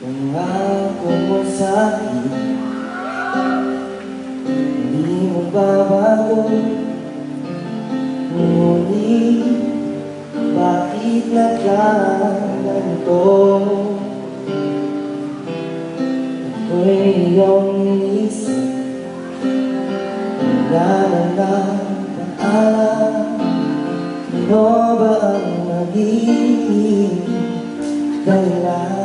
Pangako mo sa'kin, hindi mo babago. Ngunit bakit nagkaganito? Ako'y iyong inisip, wala na paalam. Ano ba ang magiging dahilan?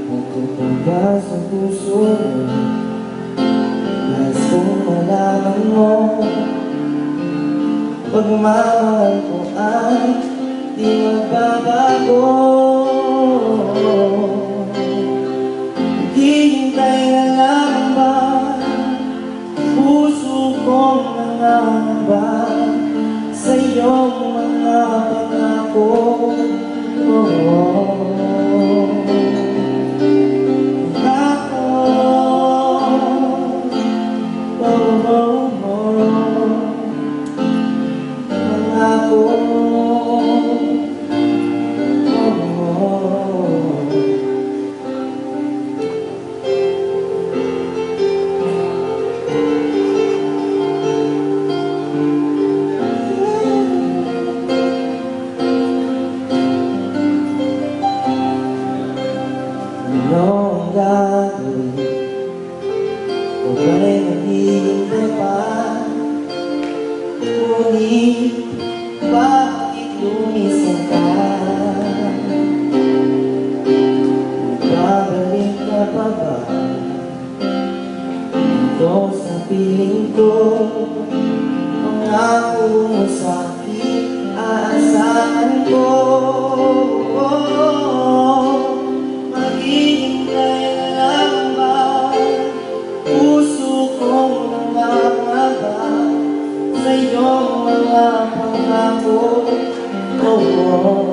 Pagkapagka sa puso mo, nais kong malaman mo, pagmamahal ko ay di magbabago. Hihintay na lang ba, puso kong nangangamba sa iyong mga pangako. Ano ang gagawin? O ba'y maghihintay pa? Ngunit bakit lumisan ka? Babalik ka pa ba? Ito sa piling ko, pangako mo sa'kin, aasahan ko. Sa iyong mga pangako, oh, oh.